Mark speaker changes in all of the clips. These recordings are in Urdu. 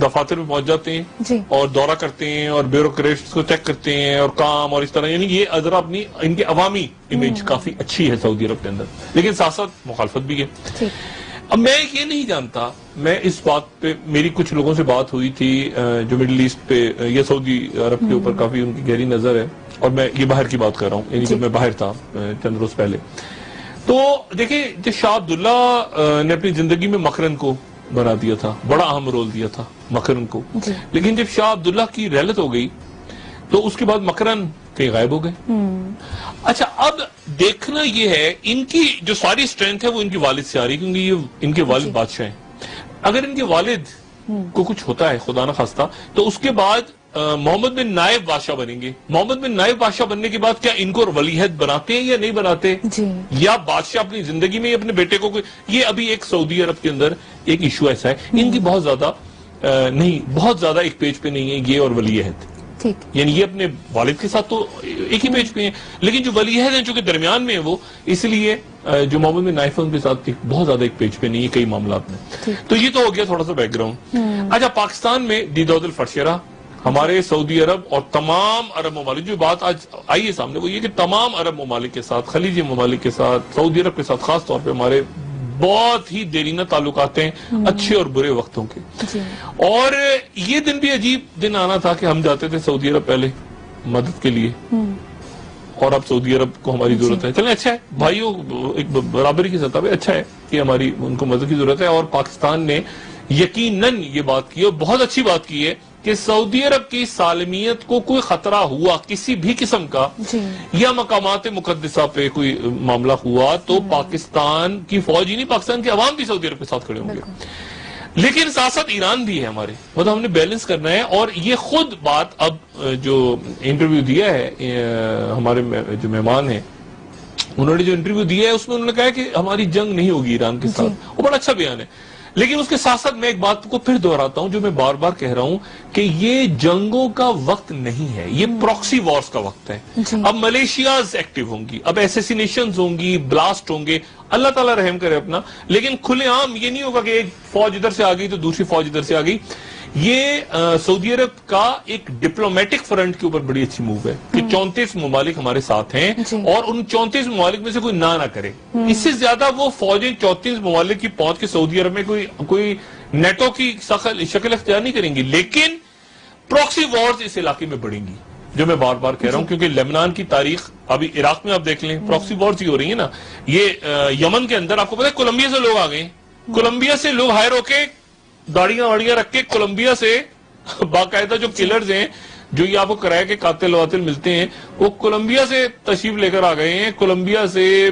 Speaker 1: دفاتر میں پہنچ جاتے ہیں اور دورہ کرتے ہیں اور بیوروکریٹس کو چیک کرتے ہیں اور کام اور اس طرح، یعنی یہ ذرا اپنی ان کی عوامی امیج کافی اچھی ہے سعودی عرب کے اندر، لیکن ساتھ ساتھ مخالفت بھی ہے۔ اب میں یہ نہیں جانتا، میں اس بات پہ میری کچھ لوگوں سے بات ہوئی تھی جو مڈل ایسٹ پہ یا سعودی عرب کے اوپر کافی ان کی گہری نظر ہے، اور میں یہ باہر کی بات کر رہا ہوں، یعنی جب میں باہر تھا چند روز پہلے، تو دیکھیں جو شاہ عبداللہ نے اپنی زندگی میں مکرن کو بنا دیا تھا، بڑا اہم رول دیا تھا مکرن کو، لیکن جب شاہ عبداللہ کی رحلت ہو گئی تو اس کے بعد مکرن کہیں غائب ہو گئے۔ اچھا، اب دیکھنا یہ ہے ان کی جو ساری سٹرینتھ ہے وہ ان کے والد سے آ رہی، کیونکہ یہ ان کے والد بادشاہ ہیں۔ اگر ان کے والد کو کچھ ہوتا ہے خدا نہ خواستہ تو اس کے بعد محمد بن نائب بادشاہ بنیں گے۔ محمد بن نائب بادشاہ بننے کے بعد کیا ان کو ولی عہد بناتے ہیں یا نہیں بناتے، یا بادشاہ اپنی زندگی میں اپنے بیٹے کو، یہ ابھی ایک سعودی عرب کے اندر ایک ایشو ایسا ہے، ان کی بہت زیادہ ایک پیج پہ نہیں ہے یہ اور ولی عہد، یعنی یہ اپنے والد کے ساتھ تو ایک ہی پیج پہ ہیں، لیکن جو ولی عہد ہیں چونکہ درمیان میں ہیں وہ، اس لیے جو محمد بن نائف ان کے ساتھ بہت زیادہ ایک پیج پہ نہیں ہے کئی معاملات میں۔ تو یہ تو ہو گیا تھوڑا سا بیک گراؤنڈ۔ اچھا، پاکستان میں دیدود الفرشرہ ہمارے سعودی عرب اور تمام عرب ممالک، جو بات آج آئی ہے سامنے وہ یہ کہ تمام عرب ممالک کے ساتھ، خلیجی ممالک کے ساتھ، سعودی عرب کے ساتھ خاص طور پہ ہمارے بہت ہی دیرینہ تعلقات ہیں اچھے اور برے وقتوں کے، اور یہ دن بھی عجیب دن آنا تھا کہ ہم جاتے تھے سعودی عرب پہلے مدد کے لیے، اور اب سعودی عرب کو ہماری ضرورت ہے۔ چلیں، اچھا ہے بھائیوں، ایک برابری کی سطح پہ اچھا ہے کہ ہماری ان کو مدد کی ضرورت ہے، اور پاکستان نے یقیناً یہ بات کی اور بہت اچھی بات کی ہے کہ سعودی عرب کی سالمیت کو کوئی خطرہ ہوا کسی بھی قسم کا یا مقامات مقدسہ پہ کوئی معاملہ ہوا تو پاکستان کی فوج ہی نہیں، پاکستان کے عوام بھی سعودی عرب کے ساتھ کھڑے ہوں گے، لیکن ساتھ ساتھ ایران بھی ہے ہمارے، مطلب ہم نے بیلنس کرنا ہے۔ اور یہ خود بات اب جو انٹرویو دیا ہے ہمارے جو مہمان ہیں انہوں نے جو انٹرویو دیا ہے اس میں انہوں نے کہا کہ ہماری جنگ نہیں ہوگی ایران کے ساتھ، وہ بڑا اچھا بیان ہے، لیکن اس کے ساتھ ساتھ میں ایک بات کو پھر دہراتا ہوں جو میں بار بار کہہ رہا ہوں کہ یہ جنگوں کا وقت نہیں ہے، یہ پراکسی وارز کا وقت ہے۔ اب ملیشیاز ایکٹیو ہوں گی، اب ایسیسینیشنز ہوں گی، بلاسٹ ہوں گے، اللہ تعالیٰ رحم کرے اپنا، لیکن کھلے عام یہ نہیں ہوگا کہ ایک فوج ادھر سے آ گئی تو دوسری فوج ادھر سے آ گئی۔ یہ سعودی عرب کا ایک ڈپلومیٹک فرنٹ کے اوپر بڑی اچھی موو ہے کہ 34 ممالک ہمارے ساتھ ہیں اور ان 34 ممالک میں سے کوئی نہ کرے، اس سے زیادہ وہ فوجیں 34 ممالک کی پہنچ کے سعودی عرب میں کوئی نیٹو کی شکل اختیار نہیں کریں گی، لیکن پراکسی وارز اس علاقے میں بڑھیں گی، جو میں بار بار کہہ رہا ہوں، کیونکہ لیبنان کی تاریخ ابھی عراق میں آپ دیکھ لیں، پراکسی وارز ہی ہو رہی ہیں نا۔ یہ یمن کے اندر آپ کو پتا ہے کولمبیا سے لوگ آ گئے، کولمبیا سے لوگ ہائر ہو کے داڑیاں واڑیاں رکھ کے کولمبیا سے باقاعدہ جو کلرز ہیں، جو یہ آپ کو کرائے کے قاتل واتل ملتے ہیں، وہ کولمبیا سے تشریف لے کر آ گئے ہیں، کولمبیا سے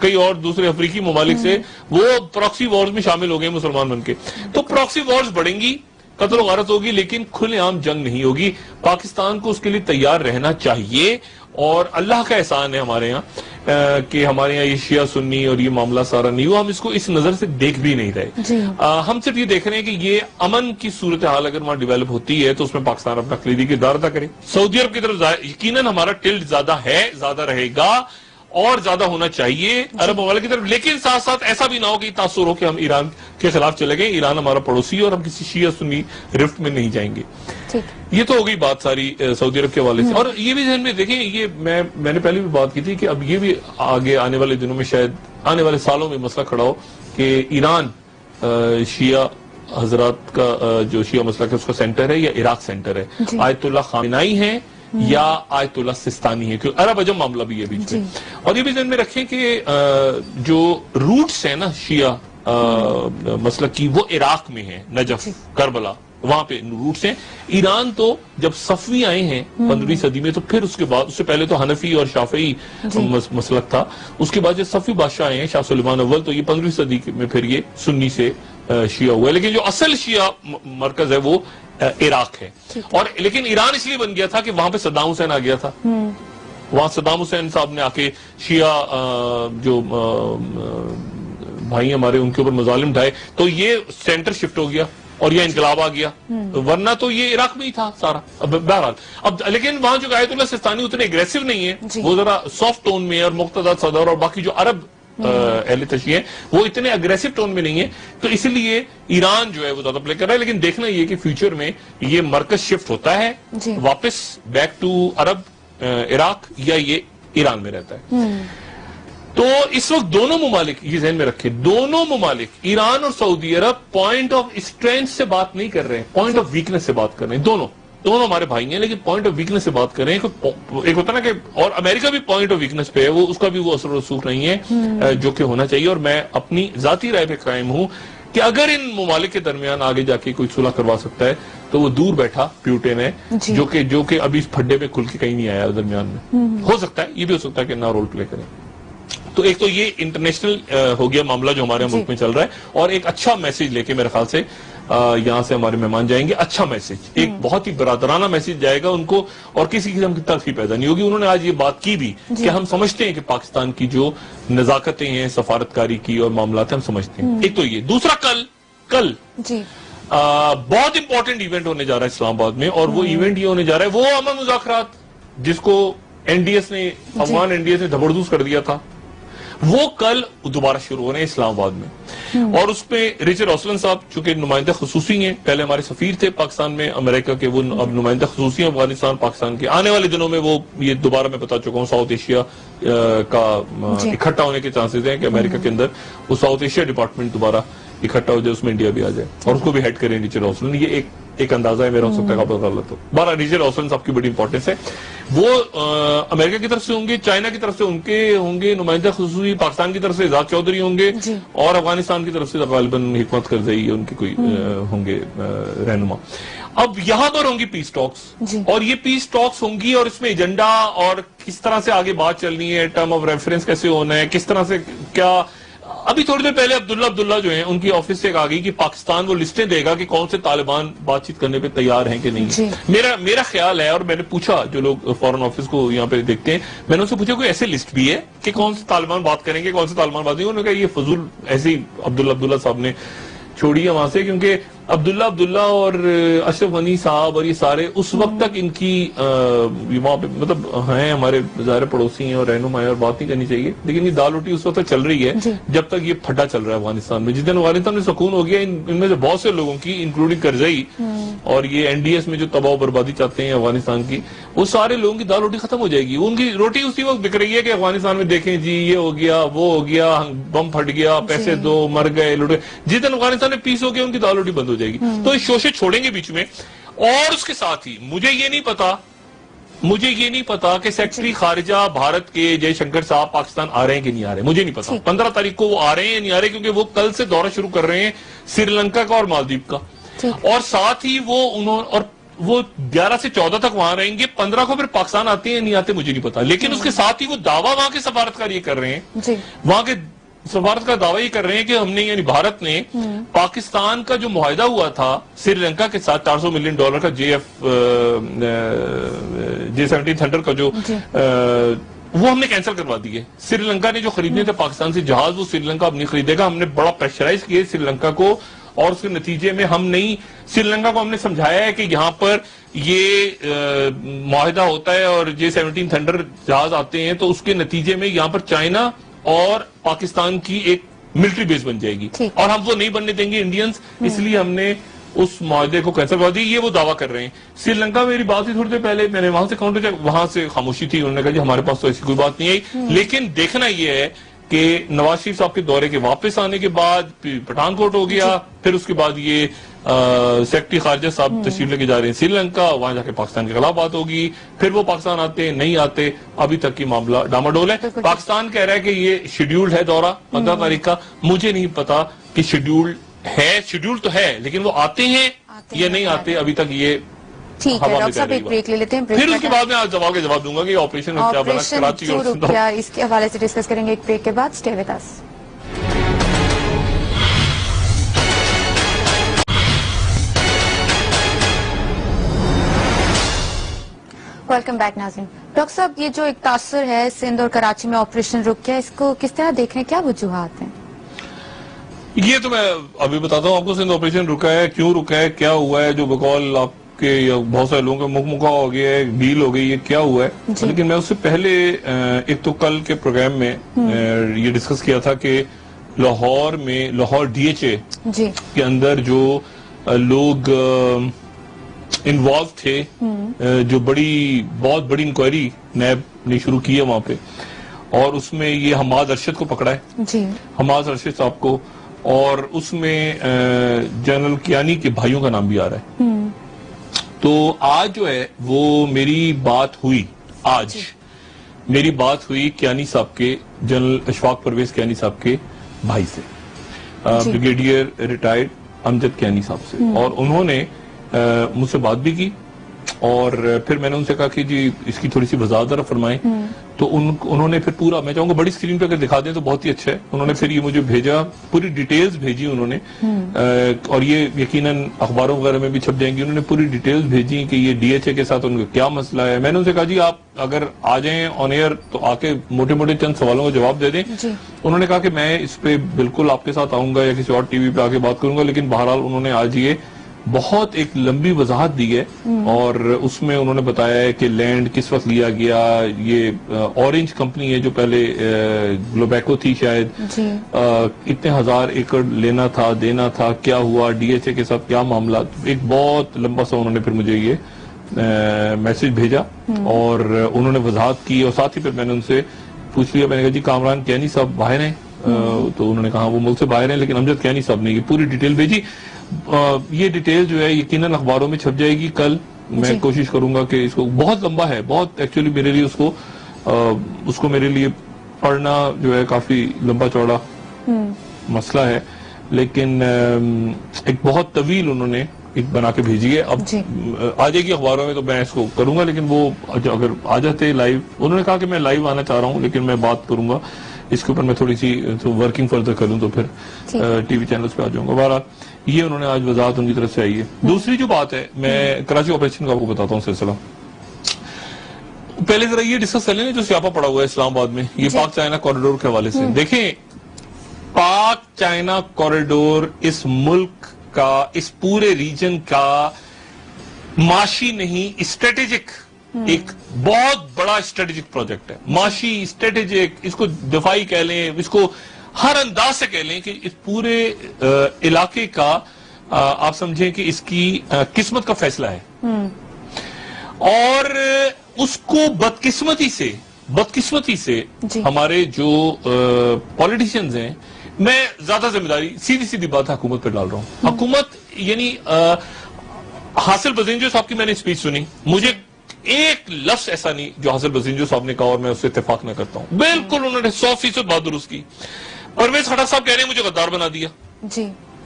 Speaker 1: کئی اور دوسرے افریقی ممالک سے وہ پراکسی وارز میں شامل ہو گئے مسلمان بن کے۔ تو پراکسی وارز بڑھیں گی، قتل و غارت ہوگی، لیکن کھلے عام جنگ نہیں ہوگی۔ پاکستان کو اس کے لیے تیار رہنا چاہیے، اور اللہ کا احسان ہے ہمارے یہاں کہ ہمارے یہاں یہ شیعہ سنی اور یہ معاملہ سارا نہیں ہوا، ہم اس کو اس نظر سے دیکھ بھی نہیں رہے۔ ہم صرف یہ دیکھ رہے ہیں کہ یہ امن کی صورتحال اگر وہاں ڈیولپ ہوتی ہے تو اس میں پاکستان اپنا کلیدی کردار ادا کرے۔ سعودی عرب کی طرف یقیناً ہمارا ٹلٹ زیادہ ہے، زیادہ رہے گا اور زیادہ ہونا چاہیے عرب ممالک کی طرف، لیکن ساتھ ساتھ ایسا بھی نہ ہو کہ تاثر ہو کہ ہم ایران کے خلاف چلے گئے، ایران ہمارا پڑوسی اور ہم کسی شیعہ سنی رفت میں نہیں جائیں گے۔ یہ تو ہو گئی بات ساری سعودی عرب کے حوالے سے، اور یہ بھی ذہن میں دیکھیں، یہ میں نے پہلے بھی بات کی تھی کہ اب یہ بھی آگے آنے والے دنوں میں شاید آنے والے سالوں میں مسئلہ کھڑا ہو کہ ایران شیعہ حضرات کا جو شیعہ مسئلہ ہے اس کا سینٹر ہے یا عراق سینٹر ہے، آیت اللہ خامنائی ہے یا آیت اللہ سستانی ہے، کیونکہ عرب عجم معاملہ بھی ہے بیچ میں۔ اور یہ بھی ذہن میں رکھیں کہ جو روٹس ہیں نا شیعہ مسلک کی وہ عراق میں ہیں، نجف، کربلا، وہاں پہ روٹس ہیں۔ ایران تو جب صفوی آئے ہیں 15ویں صدی میں تو پھر اس کے بعد، اس سے پہلے تو حنفی اور شافعی مسلک تھا، اس کے بعد جب صفوی بادشاہ آئے ہیں شاہ سلیمان اول تو یہ 15ویں صدی میں پھر یہ سنی سے شیعہ ہوا ہے، لیکن جو اصل شیعہ مرکز ہے وہ عراق ہے۔ اور لیکن ایران اس لیے بن گیا تھا کہ وہاں پہ صدام حسین آ گیا تھا، وہاں صدام حسین صاحب نے آ کے شیعہ جو بھائی ہمارے ان کے اوپر مظالم ڈھائے تو یہ سینٹر شفٹ ہو گیا اور یہ انقلاب آ گیا، ورنہ تو یہ عراق میں ہی تھا سارا۔ بہرحال اب لیکن وہاں جو آیت اللہ سستانی اتنے اگریسو نہیں ہے، وہ ذرا سافٹ ٹون میں اور مقتدر صدر اور باقی جو عرب اہل تشیع ہیں وہ اتنے اگریسو ٹون میں نہیں ہیں, تو اسی لیے ایران جو ہے وہ زیادہ پلے کر رہا ہے. لیکن دیکھنا یہ کہ فیوچر میں یہ مرکز شفٹ ہوتا ہے واپس بیک ٹو عرب, عراق, یا یہ ایران میں رہتا ہے. تو اس وقت دونوں ممالک یہ ذہن میں رکھیں, دونوں ممالک ایران اور سعودی عرب پوائنٹ آف اسٹرینتھ سے بات نہیں کر رہے ہیں, پوائنٹ آف ویکنس سے بات کر رہے ہیں. دونوں ہمارے بھائی ہیں, لیکن پوائنٹ آف ویکنس سے بات کریں. ایک ہوتا نا کہ, اور امریکہ بھی پوائنٹ آف ویکنس پہ ہے, وہ اس کا بھی وہ اثر و رسوخ نہیں ہے جو کہ ہونا چاہیے. اور میں اپنی ذاتی رائے پہ قائم ہوں کہ اگر ان ممالک کے درمیان آگے جا کے کوئی صلح کروا سکتا ہے تو وہ دور بیٹھا پیوٹین ہے, جو کہ ابھی اس پھڈے میں کھل کے کہیں نہیں آیا درمیان میں. ہو سکتا ہے, یہ بھی ہو سکتا ہے کہ نہ رول پلے کریں. تو ایک تو یہ انٹرنیشنل ہو گیا معاملہ جو ہمارے ملک میں چل رہا ہے, اور ایک اچھا میسج لے کے میرے خیال سے یہاں سے ہمارے مہمان جائیں گے. اچھا میسج, ایک بہت ہی برادرانہ میسج جائے گا ان کو, اور کسی قسم کی تلخی پیدا نہیں ہوگی. انہوں نے آج یہ بات کی بھی کہ ہم سمجھتے ہیں کہ پاکستان کی جو نزاکتیں ہیں سفارتکاری کی اور معاملات ہیں ہم سمجھتے ہیں. ایک تو یہ. دوسرا, کل بہت امپورٹنٹ ایونٹ ہونے جا رہا ہے اسلام آباد میں, اور وہ ایونٹ یہ ہونے جا رہا ہے وہ امن مذاکرات جس کو افغان این ڈی ایس نے زبردست کر دیا تھا, وہ کل دوبارہ شروع ہو رہے ہیں اسلام آباد میں. اور اس پہ رچرڈ اوسلن صاحب چونکہ نمائندہ خصوصی ہیں, پہلے ہمارے سفیر تھے پاکستان میں امریکہ کے, وہ اب نمائندہ خصوصی ہیں افغانستان پاکستان کے. آنے والے دنوں میں وہ یہ دوبارہ میں بتا چکا ہوں ساؤتھ ایشیا کا اکٹھا ہونے کے چانسز ہیں کہ امریکہ کے اندر وہ ساؤتھ ایشیا ڈپارٹمنٹ دوبارہ اکٹھا ہو جائے, اس میں انڈیا بھی آ جائے اور اس کو بھی ہیڈ کریں رچرڈ اوسلن. یہ ایک اندازہ ہے میرا, ہو سکتا ہے آپ غلط ہو. بارہ رچرڈ اوسلن صاحب کی بڑی امپورٹنس ہے. وہ امریکہ کی طرف سے ہوں گے, چائنا کی طرف سے ان کے ہوں گے نمائندہ خصوصی, پاکستان کی طرف سے اعزاز چودھری ہوں گے, اور افغانستان کی طرف سے غالباً حکمت کرزئی ان کے کوئی ہوں گے رہنما. اب یہاں پر ہوں گی پیس ٹاکس, اور یہ پیس ٹاکس ہوں گی, اور اس میں ایجنڈا اور کس طرح سے آگے بات چلنی ہے, ٹرم آف ریفرنس کیسے ہونا ہے, کس طرح سے کیا. ابھی تھوڑی دیر پہلے عبداللہ جو ہیں ان کی آفس سے آ گئی کہ پاکستان وہ لسٹیں دے گا کہ کون سے طالبان بات چیت کرنے پہ تیار ہیں کہ نہیں. میرا خیال ہے, اور میں نے پوچھا جو لوگ فورن آفس کو یہاں پہ دیکھتے ہیں, میں نے ان سے پوچھا کوئی ایسے لسٹ بھی ہے کہ کون سے طالبان بات کریں گے, کون سے طالبان بات نہیں. انہوں نے کہا یہ فضول ایسے ہی عبداللہ صاحب نے چھوڑی ہے وہاں سے, کیونکہ عبداللہ اور اشرف غنی صاحب اور یہ سارے اس وقت تک ان کی وہاں پہ مطلب ہیں ہمارے ظاہر پڑوسی ہیں اور رہنما ہیں اور بات نہیں کرنی چاہیے, لیکن یہ دال روٹی اس وقت تک چل رہی ہے جب تک یہ پھڈا چل رہا ہے افغانستان میں. جس دن افغانستان میں سکون ہو گیا, ان میں سے بہت سے لوگوں کی انکلوڈنگ کرزئی اور یہ این ڈی ایس میں جو تباہ و بربادی چاہتے ہیں افغانستان کی, وہ سارے لوگوں کی دال روٹی ختم ہو جائے گی. ان کی روٹی اسی وقت بک رہی ہے کہ افغانستان میں دیکھیں جی یہ ہو گیا, وہ ہو گیا, بم پھٹ گیا, پیسے دو, مر گئے, لوٹے. جس دن افغانستان میں پیس ہو گیا ان کی دال روٹی بند ہو جائے گی. تو اس شوشے چھوڑیں گے بیچ میں. اور اس کے ساتھ ہی مجھے یہ نہیں پتا کہ سیکرٹری خارجہ بھارت کے جے شنکر صاحب پاکستان آ رہے ہیں کہ نہیں آ رہے, مجھے نہیں پتا. 15 تاریخ کو وہ آ رہے ہیں یا نہیں آ رہے, کیونکہ وہ کل سے دورہ شروع کر رہے ہیں سری لنکا کا اور مالدیپ کا, اور ساتھ ہی وہ 11 سے 14 تک وہاں رہیں گے. 15 کو پھر پاکستان آتے ہیں یا نہیں آتے مجھے نہیں پتا. لیکن اس کے ساتھ ہی وہ دعویٰ وہاں کے سفارتکار یہ کر رہے ہیں, وہاں کے سفارت کا دعویٰ یہ کر رہے ہیں کہ ہم نے یعنی بھارت نے پاکستان کا جو معاہدہ ہوا تھا سری لنکا کے ساتھ $400 ملین کا J-17 تھنڈر کا جو وہ ہم نے کینسل کروا دی ہے. سری لنکا نے جو خریدنے تھے پاکستان سے جہاز, وہ سری لنکا اب نہیں خریدے گا. ہم نے بڑا پریشرائز کیا سری لنکا کو, اور اس کے نتیجے میں سری لنکا کو ہم نے سمجھایا ہے کہ یہاں پر یہ معاہدہ ہوتا ہے اور J-17 تھنڈر جہاز آتے ہیں, تو اس کے نتیجے میں یہاں پر چائنا اور پاکستان کی ایک ملٹری بیس بن جائے گی, اور ہم وہ نہیں بننے دیں گے انڈینز, اس لیے ہم نے اس معاہدے کو کینسل کر دی. یہ وہ دعویٰ کر رہے ہیں. سری لنکا میری بات ہی تھوڑی دیر پہلے میں نے وہاں سے کاؤنٹر کیا, وہاں سے خاموشی تھی, انہوں نے کہا جی ہمارے پاس تو ایسی کوئی بات نہیں آئی. لیکن دیکھنا یہ ہے کہ نواز شریف صاحب کے دورے کے واپس آنے کے بعد پٹھان کوٹ ہو گیا, پھر اس کے بعد یہ سیکرٹری خارجہ صاحب تشریف لے کے جا رہے ہیں سری لنکا, وہاں جا کے پاکستان کے خلاف بات ہوگی, پھر وہ پاکستان آتے نہیں آتے, ابھی تک کی معاملہ ڈاماڈول ہے. پاکستان کہہ رہا ہے کہ یہ شیڈیولڈ ہے دورہ 15 تاریخ کا, مجھے نہیں پتا کہ شیڈیول تو ہے, لیکن وہ آتے ہیں یا نہیں آتے, ابھی تک یہ
Speaker 2: ٹھیک ہے. ڈاکٹر صاحب ایک بریک لے لیتے ہیں,
Speaker 1: پھر اس کے بعد میں جواب دوں گا کہ آپریشن میں کیا بنا کراچی اور
Speaker 2: اس کے حوالے سے ڈسکس کریں گے ایک بریک کے بعد. Stay with us. Welcome back ناظرین. ڈاکٹر صاحب یہ جو ایک تاثر ہے سندھ اور کراچی میں آپریشن رک گیا, اس کو کس طرح دیکھ رہے ہیں, کیا وجوہات ہیں؟
Speaker 1: یہ تو میں ابھی بتاتا ہوں آپ کو. سندھ آپریشن رکا ہے, کیوں رکا ہے, کیا ہوا ہے, جو بقول آپ کہ بہت سارے لوگوں کا مکھ مکا ہو گیا ہے, ڈیل ہو گئی ہے, کیا ہوا ہے, لیکن میں اس سے پہلے ایک تو کل کے پروگرام میں یہ ڈسکس کیا تھا کہ لاہور میں, لاہور ڈی ایچ اے کے اندر جو لوگ انوالو تھے, جو بہت بڑی انکوائری نیب نے شروع کی ہے وہاں پہ, اور اس میں یہ حماد ارشد کو پکڑا ہے, حماد ارشد صاحب کو, اور اس میں جنرل کیانی کے بھائیوں کا نام بھی آ رہا ہے. تو آج جو ہے وہ میری بات ہوئی کیانی صاحب کے, جنرل اشفاق پرویز کیانی صاحب کے بھائی سے, بریگیڈیئر ریٹائرڈ امجد کیانی صاحب سے, اور انہوں نے مجھ سے بات بھی کی, اور پھر میں نے ان سے کہا کہ جی اس کی تھوڑی سی وضاحت ذرا فرمائیں. تو انہوں نے پھر پورا, میں چاہوں گا بڑی اسکرین پہ اگر دکھا دیں تو بہت ہی اچھا ہے, انہوں نے پھر یہ مجھے بھیجا, پوری ڈیٹیلز بھیجی انہوں نے, اور یہ یقیناً اخباروں وغیرہ میں بھی چھپ جائیں گی. انہوں نے پوری ڈیٹیلز بھیجی کہ یہ ڈی ایچ اے کے ساتھ ان کا کیا مسئلہ ہے. میں نے ان سے کہا جی آپ اگر آ جائیں آن ایئر تو آ کے موٹے موٹے چند سوالوں کا جواب دے دیں. انہوں نے کہا کہ میں اس پہ بالکل آپ کے ساتھ آؤں گا یا کسی اور ٹی وی پہ آ کے بات کروں گا, لیکن بہرحال انہوں نے آج یہ بہت ایک لمبی وضاحت دی ہے, اور اس میں انہوں نے بتایا ہے کہ لینڈ کس وقت لیا گیا, یہ اورنج کمپنی ہے جو پہلے گلوبیکو تھی شاید, اتنے 1000 ایکڑ لینا تھا, دینا تھا, کیا ہوا, ڈی ایچ اے کے ساتھ کیا معاملات, ایک بہت لمبا سا انہوں نے پھر مجھے یہ میسج بھیجا, اور انہوں نے وضاحت کی, اور ساتھ ہی پھر میں نے ان سے پوچھ لیا, میں نے کہا جی کامران کیانی صاحب باہر ہیں, تو انہوں نے کہا وہ ملک سے باہر ہیں, لیکن امجد کیانی صاحب نے یہ پوری ڈیٹیل بھیجی. یہ ڈیٹیل جو ہے یقیناً اخباروں میں چھپ جائے گی کل. میں کوشش کروں گا کہ اس کو, بہت لمبا ہے, بہت ایکچولی میرے لیے اس کو میرے لیے پڑھنا جو ہے کافی لمبا چوڑا مسئلہ ہے, لیکن ایک بہت طویل انہوں نے ایک بنا کے بھیجی ہے. اب آ جائے گی اخباروں میں تو میں اس کو کروں گا, لیکن وہ اگر آ جاتے لائیو, انہوں نے کہا کہ میں لائیو آنا چاہ رہا ہوں, لیکن میں بات کروں گا اس کے اوپر, میں تھوڑی سی ورکنگ فردر کروں تو پھر ٹی وی چینلز پہ آ جاؤں گا. بہرحال یہ انہوں نے آج وضاحت ان کی طرف سے آئی ہے. دوسری جو بات ہے, میں کراچی آپریشن کا آپ کو بتاتا ہوں سلسلہ. پہلے ذرا یہ ڈسکس کر لیں جو سیاپا پڑا ہوا ہے اسلام آباد میں, یہ پاک چائنا کوریڈور کے حوالے سے. دیکھیں, پاک چائنا کوریڈور اس ملک کا, اس پورے ریجن کا معاشی نہیں, اسٹریٹجک, ایک بہت بڑا اسٹریٹجک پروجیکٹ ہے. معاشی, اسٹریٹجک, اس کو دفاعی کہہ لیں, اس کو ہر انداز سے کہہ لیں کہ اس پورے علاقے کا آپ سمجھیں کہ اس کی قسمت کا فیصلہ ہے. اور اس کو بدقسمتی سے ہمارے جو پولیٹیشینز ہیں, میں زیادہ ذمہ داری سیدھی بات حکومت پہ ڈال رہا ہوں. حکومت یعنی حاصل بزنجو صاحب کی میں نے اسپیچ سنی, مجھے ایک لفظ ایسا نہیں جو حاصل بزنجو صاحب نے کہا اور میں اس سے اتفاق نہ کرتا ہوں. بالکل انہوں نے 100% بات درست کی. پرویز خٹک صاحب کہہ رہے ہیں مجھے غدار بنا دیا.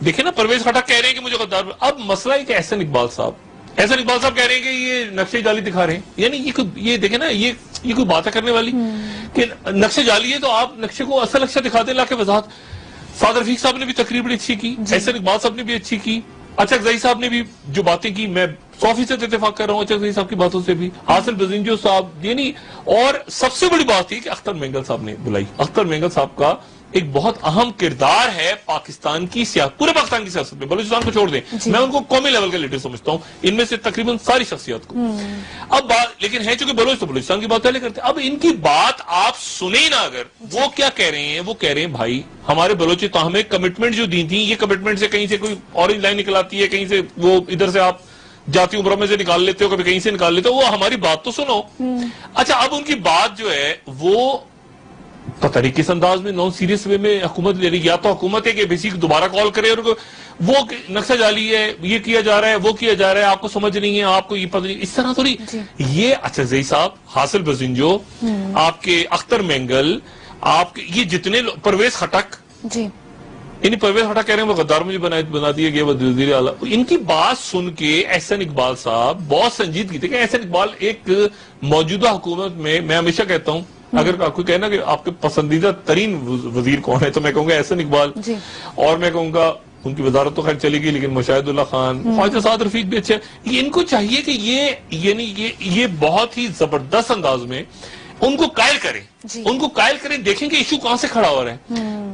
Speaker 1: دیکھیں نا, پرویز خٹک کہہ رہے ہیں کہ مجھے غدار بنا. اب مسئلہ ہے کہ احسن اقبال صاحب کہہ رہے ہیں کہ یہ نقشے جعلی دکھا رہے ہیں. یعنی یہ دیکھیں نا, یہ کوئی بات ہے کرنے والی کہ نقشے جعلی ہے تو آپ نقشے کو اصل نقشہ دکھا دیں لا کے وضاحت. سعد رفیق صاحب نے بھی تقریر بڑی اچھی کی, احسن اقبال صاحب نے بھی اچھی کی, اچھک زئی صاحب نے بھی جو باتیں کی, میں 100% اتفاق کر رہا ہوں اچھک زئی صاحب کی باتوں سے بھی, حاصل بزنجو صاحب, یعنی اور سب سے بڑی بات یہ کہ اختر مینگل صاحب نے بلائی. اختر مینگل صاحب کا ایک بہت اہم کردار ہے پاکستان کی سیاست, پورے پاکستان کی سیاست میں, بلوچستان کو چھوڑ دیں, میں ان کو قومی لیول کا لیڈر سمجھتا ہوں, ان میں سے تقریباً ساری شخصیات کو. اب بات لیکن ہے چونکہ بلوچستان کی بات پہلے کرتے ہیں. اب ان کی بات آپ سنیں نا, اگر وہ کیا کہہ رہے ہیں, وہ کہہ رہے ہیں بھائی ہمارے بلوچستان ہمیں کمٹمنٹ جو دی تھی, یہ کمٹمنٹ سے کہیں سے کوئی اورنج لائن نکل آتی ہے, کہیں سے وہ ادھر سے آپ جاتی عمروں میں سے نکال لیتے ہو, کبھی کہیں سے نکال لیتے ہو, وہ ہماری بات تو سنو. اچھا, اب ان کی بات جو ہے وہ پتہ نہیں کس انداز میں نان سیریس وے میں حکومت لے رہی, یا تو حکومت ہے کہ بیسک دوبارہ کال کرے اور وہ نقشہ جعلی ہے, یہ کیا جا رہا ہے, وہ کیا جا رہا ہے, آپ کو سمجھ نہیں ہے, آپ کو یہ پتہ نہیں, اس طرح تھوڑی. یہ اچھا زئی صاحب, حاصل بزنجو, آپ کے اختر مینگل, آپ کے یہ جتنے پرویز خٹک, یعنی پرویز خٹک کہہ رہے ہیں وہ غدار مجھے بنا دیا گیا, وہ وزیر اعلیٰ. ان کی بات سن کے احسن اقبال صاحب بہت سنجیدگی تھے کہ احسن اقبال ایک موجودہ حکومت میں ہمیشہ کہتا ہوں اگر آپ کو کہنا کہ آپ کے پسندیدہ ترین وزیر کون ہے تو میں کہوں گا احسن اقبال, اور میں کہوں گا ان کی وزارت تو خیر چلے گی لیکن مشاہد اللہ خان, خواجہ سعد رفیق بھی اچھے. ان کو چاہیے کہ یہ بہت ہی زبردست انداز میں ان کو قائل کریں, دیکھیں کہ ایشو کہاں سے کھڑا ہو رہا ہے.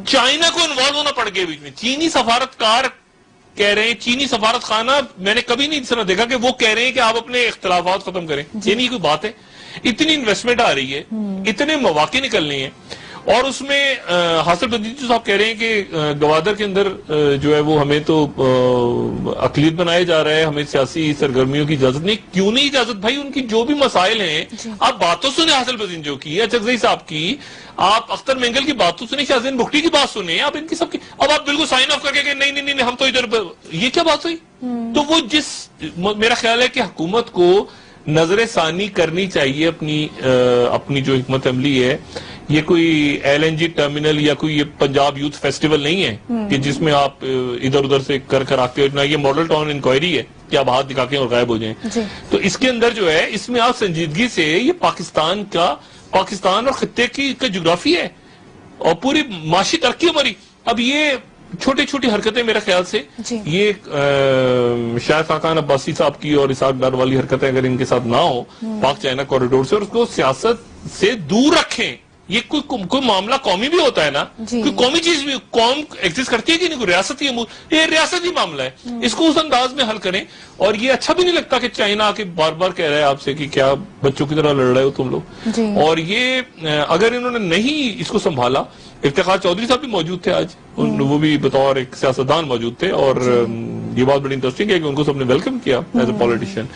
Speaker 1: چائنا کو انوالو ہونا پڑ گیا بیچ میں. چینی سفارتکار کہہ رہے ہیں چینی سفارت خانہ میں نے کبھی نہیں اس طرح دیکھا کہ وہ کہہ رہے ہیں کہ آپ اپنے اختلافات ختم کریں. یہ نہیں کوئی بات ہے. اتنی انویسٹمنٹ آ رئی ہے, اتنے مواقع نکلنے ہیں, اور اس میں حاصل بدیجو صاحب کہہ رہے ہیں کہ گوادر کے اندر جو ہے وہ ہمیں تو اقلیت بنایا جا رہا ہے, ہمیں سیاسی سرگرمیوں کی اجازت نہیں. کیوں نہیں اجازت بھائی؟ ان کی جو بھی مسائل ہیں آپ باتوں سنیں حاصل بدیجو کی, اچکزئی صاحب کی, آپ اختر مینگل کی باتوں سنیں, شاہزین بگٹی کی بات سنیں, آپ ان کی سب کی. اب آپ بالکل سائن آف کر کے کہ نہیں ہم تو ادھر, یہ کیا بات ہوئی؟ تو وہ میرا خیال ہے کہ حکومت کو نظر ثانی کرنی چاہیے اپنی جو حکمت عملی ہے. یہ کوئی ایل این جی ٹرمینل یا کوئی یہ پنجاب یوتھ فیسٹیول نہیں ہے کہ جس میں آپ ادھر ادھر سے کر آتے ہو. یہ ماڈل ٹاؤن انکوائری ہے کہ آپ ہاتھ دکھا کے اور غائب ہو جائیں. تو اس کے اندر جو ہے, اس میں آپ سنجیدگی سے, یہ پاکستان اور خطے کی جغرافی ہے اور پوری معاشی ترقی ہماری. اب یہ چھوٹی چھوٹی حرکتیں میرے خیال سے یہ شاہد خاقان عباسی صاحب کی اور اسحاق ڈار والی حرکتیں اگر ان کے ساتھ نہ ہو پاک چائنا کوریڈور سے, اور اس کو سیاست سے دور رکھیں. یہ کوئی معاملہ قومی بھی ہوتا ہے نا, کوئی قومی چیز بھی قوم ایگزسٹ کرتی ہے کہ نہیں, کوئی ریاستی یہ ریاستی معاملہ ہے, اس کو اس انداز میں حل کریں. اور یہ اچھا بھی نہیں لگتا کہ چائنا آ کے بار بار کہہ رہا ہے آپ سے کہ کیا بچوں کی طرح لڑ رہے ہو تم لوگ. اور یہ اگر انہوں نے نہیں اس کو سنبھالا, افتخار چودھری صاحب بھی موجود تھے آج, وہ بھی بطور ایک سیاستدان موجود تھے, اور یہ بات بڑی انٹرسٹنگ ہے کہ ان کو سب نے ویلکم کیا ایز اے پولیٹیشین.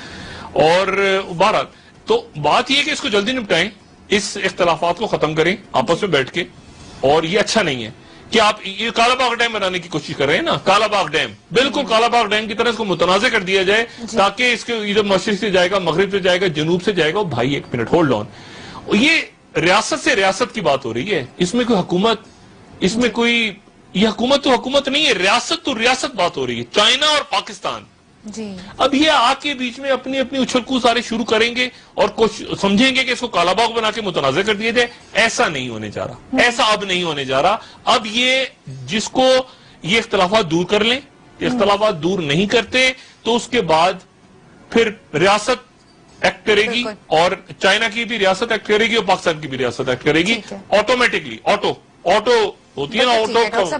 Speaker 1: اور بہرحال تو بات یہ کہ اس کو جلدی نپٹائیں, اس اختلافات کو ختم کریں آپس میں بیٹھ کے. اور یہ اچھا نہیں ہے کہ آپ یہ کالا باغ ڈیم بنانے کی کوشش کر رہے ہیں نا, کالا باغ ڈیم, بالکل کالا باغ ڈیم کی طرح اس کو متنازع کر دیا جائے تاکہ اس کے ادھر مشرق سے جائے گا, مغرب سے جائے گا, جنوب سے جائے گا. بھائی ایک منٹ ہولڈ آن, یہ ریاست سے ریاست کی بات ہو رہی ہے, اس میں کوئی حکومت, اس میں کوئی, یہ حکومت تو حکومت نہیں ہے, ریاست تو ریاست بات ہو رہی ہے, چائنا اور پاکستان. اب یہ آ کے بیچ میں اپنی اچھل کو سارے شروع کریں گے اور کچھ سمجھیں گے کہ اس کو کالا باغ بنا کے متنازع کر دیا جائے. ایسا نہیں ہونے جا رہا, ایسا اب نہیں ہونے جا رہا. اب یہ جس کو یہ اختلافات دور کر لیں, اختلافات دور نہیں کرتے تو اس کے بعد پھر ریاست ایکٹ کرے گی, اور چائنا کی بھی ریاست ایکٹ کرے گی اور پاکستان کی بھی ریاست ایکٹ کرے گی آٹومیٹکلی. آٹو ہوتی ہے نا, آٹو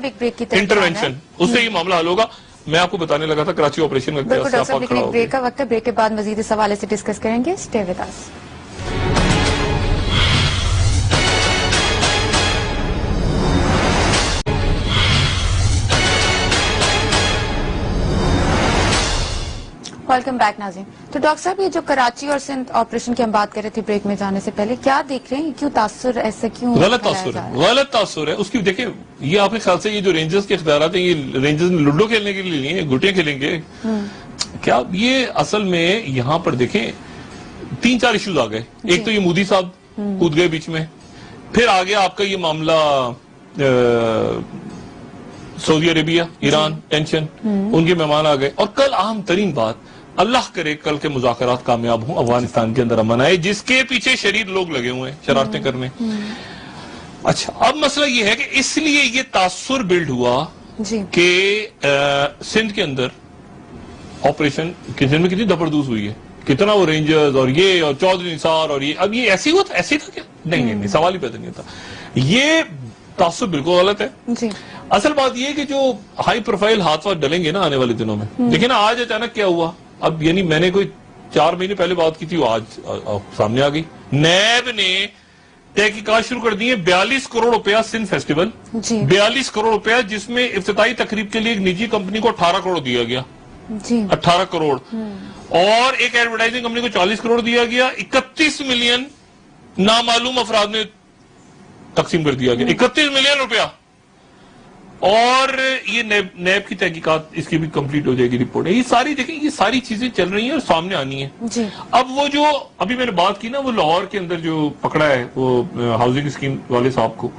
Speaker 1: انٹرونشن, اس سے یہ معاملہ حل ہوگا. میں آپ کو بتانے لگا تھا کراچی آپریشن کا
Speaker 2: بالکل ڈاکٹر صاحب, لیکن بریک کا وقت ہے, بریک کے بعد مزید اس حوالے سے ڈسکس کریں گے. Stay with us. Welcome back ناظرین. تو ڈاکٹر صاحب, یہ جو کراچی اور سندھ آپریشن کی ہم بات کر رہے تھے بریک میں جانے سے پہلے, کیا دیکھ رہے ہیں, کیوں تاثر ایسا کیوں
Speaker 1: غلط تاثر ہے اس کی. دیکھیں یہ آپ کے خیال سے یہ جو رینجرز کے اختیارات ہیں, یہ رینجرز نے لوڈو کھیلنے کے لیے لیے ہیں, گٹے کھیلیں گے کیا؟ یہ اصل میں یہاں پر دیکھیں 3-4 ایشوز آ گئے. ایک تو یہ مودی صاحب کود گئے بیچ میں, پھر آ گیا آپ کا یہ معاملہ سعودی عربیہ, ایران, ٹینشن, ان کے مہمان آ گئے. اور کل اہم ترین بات, اللہ کرے کل کے مذاکرات کامیاب ہوں, افغانستان کے اندر امن آئے, جس کے پیچھے شریر لوگ لگے ہوئے ہیں شرارتیں کرنے. اچھا, اب مسئلہ یہ ہے کہ اس لیے یہ تاثر بلڈ ہوا کہ سندھ کے اندر آپریشن کچن میں کتنی دبردوز ہوئی ہے, کتنا وہ رینجرز اور یہ اور چودھری نثار اور یہ. اب یہ ایسے ہی ہوا تھا, ایسے ہی تھا کیا؟ نہیں, سوال ہی پیدا نہیں ہوتا. یہ تاثر بالکل غلط ہے. اصل بات یہ ہے کہ جو ہائی پروفائل ہاتھ ڈلیں گے نا آنے والے دنوں میں, دیکھیں نا آج اچانک کیا ہوا. اب یعنی میں نے کوئی 4 مہینے پہلے بات کی تھی, وہ آج سامنے آ گئی. نیب نے تحقیقات شروع کر دی ہیں. 42 کروڑ روپیہ سندھ فیسٹیول, 42 کروڑ روپیہ, جس میں افتتاحی تقریب کے لیے ایک نجی کمپنی کو 18 کروڑ دیا گیا. 18 کروڑ, اور ایک ایڈورٹائزنگ کمپنی کو 40 کروڑ دیا گیا. 31 ملین نامعلوم افراد میں تقسیم کر دیا گیا, 31 ملین روپیہ. اور یہ نیب کی تحقیقات اس کی بھی کمپلیٹ ہو جائے گی رپورٹ. یہ ساری دیکھیں, یہ ساری چیزیں چل رہی ہیں اور سامنے آنی ہیں. اب وہ جو ابھی میں نے بات کی نا, وہ لاہور کے اندر جو پکڑا ہے وہ ہاؤسنگ اسکیم والے صاحب کو,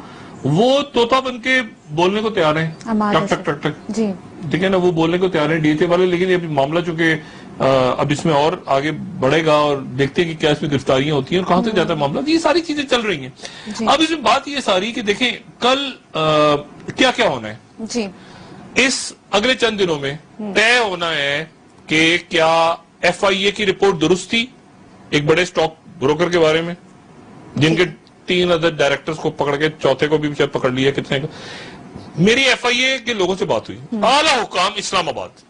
Speaker 1: وہ طوطا بن کے بولنے کو تیار ہیں, ٹک ٹک ٹک ٹک, ٹھیک ہے نا, وہ بولنے کو تیار ہیں ڈی ایچ اے والے. لیکن یہ معاملہ چونکہ اب اس میں اور آگے بڑھے گا اور دیکھتے ہیں کہ کیا اس میں گرفتاریاں ہوتی ہیں اور کہاں سے جاتا ہے معاملہ. یہ ساری چیزیں چل رہی ہیں. اب اس میں بات یہ ساری کہ دیکھیں کل کیا کیا ہونا ہے. اس اگلے چند دنوں میں طے ہونا ہے کہ کیا ایف آئی اے کی رپورٹ درست تھی ایک بڑے سٹاک بروکر کے بارے میں, جن کے 3 ادر ڈائریکٹرز کو پکڑ کے چوتھے کو بھی شاید پکڑ لیا. کتنے کا؟ میری ایف آئی اے کے لوگوں سے بات ہوئی, اعلیٰ حکام اسلام آباد,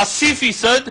Speaker 1: 80%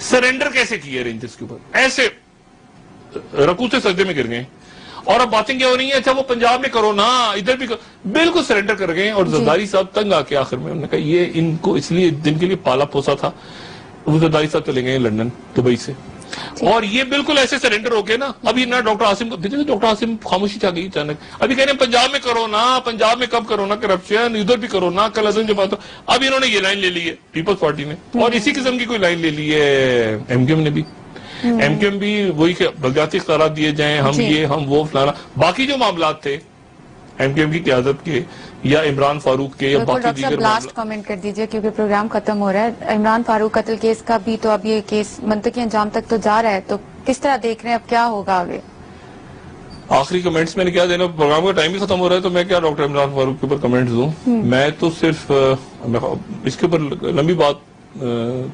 Speaker 1: سرنڈر کیسے کیے رینجرز کے اوپر, ایسے رکوع سے سجدے میں گر گئے. اور اب باتیں کیا ہو رہی ہیں, اچھا وہ پنجاب میں کرو نا, ادھر بھی بالکل سرنڈر کر گئے. اور زرداری صاحب تنگ آ کے آخر میں انہوں نے کہا یہ ان کو اس لیے دن کے لیے پالا پوسا تھا. وہ زرداری صاحب چلے گئے لندن دبئی سے, اور یہ بالکل ایسے سرنڈر ہو کے نا. ابھی نہ ڈاکٹر عاصم خاموشی چھا گئی اچانک, ابھی کہہ رہے ہیں پنجاب میں کرو نا, پنجاب میں کب کرو نا کرپشن, ادھر بھی کرو نا کل ازن جماعت. اب انہوں نے یہ لائن لے لی ہے پیپلز پارٹی نے, اور اسی قسم کی کوئی لائن لے لی ہے ایم کیو ایم نے بھی. ایم کیو ایم بھی وہی کہ بلدیاتی اختیارات دیے جائیں, ہم یہ ہم وہ فلانا. باقی جو معاملات تھے ایم کیو ایم کی قیادت کے یا عمران فاروق کے یا باقی دیگر
Speaker 2: لاسٹ کمنٹ کر دیجئے کیونکہ پروگرام ختم ہو رہا ہے. عمران فاروق قتل کیس کا بھی تو اب یہ کیس منطقی انجام تک تو جا رہا ہے, تو کس طرح دیکھ رہے ہیں اب کیا ہوگا آگے؟
Speaker 1: آخری کمنٹس میں نے کیا دینا, پروگرام کا ٹائم بھی ختم ہو رہا ہے تو میں کیا ڈاکٹر عمران فاروق کے اوپر کمنٹس دوں. میں تو صرف اس کے اوپر لمبی بات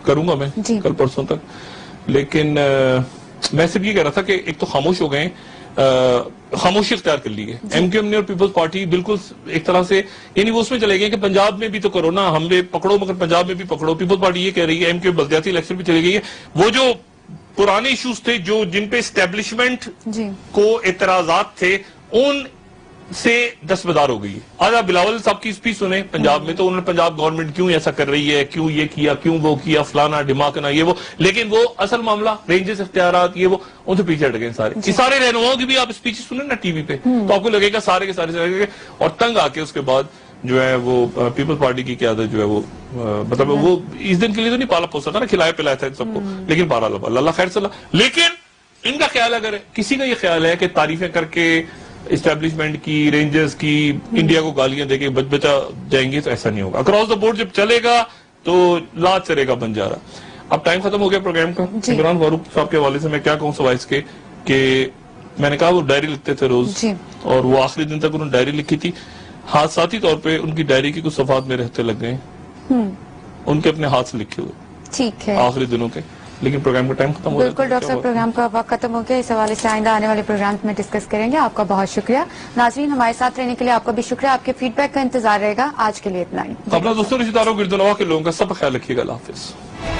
Speaker 1: کروں گا میں کل پرسوں تک, لیکن میں صرف یہ کہہ رہا تھا کہ ایک تو خاموش ہو گئے, خاموشی اختیار کر لی ہے ایم کیو ایم نے اور پیپلز پارٹی. بالکل ایک طرح سے یعنی وہ اس میں چلے گئے کہ پنجاب میں بھی تو کرو نا, ہم نے پکڑو مگر پنجاب میں بھی پکڑو. پیپلز پارٹی یہ کہہ رہی ہے ایم کیو بلدیاتی الیکشن بھی چلی گئی ہے. وہ جو پرانے ایشوز تھے جو جن پہ اسٹیبلشمنٹ کو اعتراضات تھے ان سے دستبردار ہو گئی ہے. آج آپ بلاول صاحب کی اسپیچ سنیں پنجاب میں, تو انہوں نے پنجاب گورنمنٹ کیوں ایسا کر رہی ہے, کیوں یہ کیا, کیوں وہ کیا, فلانا ڈھماکنا یہ وہ, لیکن وہ اصل معاملہ رینجز اختیارات یہ وہ ان سے پیچھے ہٹ گئے سارے. یہ سارے رہنماؤں کی بھی آپ اسپیچ سنیں نا ٹی وی پہ تو آپ کو لگے گا سارے کے سارے لگے گا. اور تنگ آ کے اس کے بعد جو ہے وہ پیپلز پارٹی کی قیادت جو ہے وہ مطلب وہ اس دن کے لیے تو نہیں پالا پوسا تھا نا, کھلایا پلایا تھا سب کو, لیکن بہرحال اللہ خیر صلی اللہ. لیکن ان کا خیال اگر کسی کا یہ خیال ہے کہ تعریفیں کر کے اسٹیبلشمنٹ کی, رینجرز کی, انڈیا کو گالیاں دے کے بچ بچا جائیں گے, تو ایسا نہیں ہوگا. اکراس دا بورڈ جب چلے گا تو لا چلے گا بن جا رہا. اب ٹائم ختم ہو گیا پروگرام کا. عمران فاروق صاحب کے حوالے سے میں کیا کہوں سوائے اس کے کہ میں نے کہا وہ ڈائری لکھتے تھے روز, اور وہ آخری دن تک انہوں نے ڈائری لکھی تھی. حادثاتی طور پہ ان کی ڈائری کی کچھ صفحات میں رہتے لگ گئے, ان کے اپنے ہاتھ سے لکھے ہوئے ٹھیک ہے آخری دنوں کے. لیکن پروگرام کا ٹائم ختم ہو گیا.
Speaker 2: بالکل ڈاکٹر صاحب, پروگرام کا وقت ختم ہو گیا. اس حوالے سے آئندہ آنے والے پروگرام میں ڈسکس کریں گے. آپ کا بہت شکریہ. ناظرین ہمارے ساتھ رہنے کے لیے آپ کا بھی شکریہ. آپ کے فیڈ بیک کا انتظار رہے گا. آج کے لیے اتنا ہی.
Speaker 1: اپنا دوستوں رشتہ داروں گرد و نواح کے لوگوں کا سب خیال رکھیے گا. اللہ حافظ.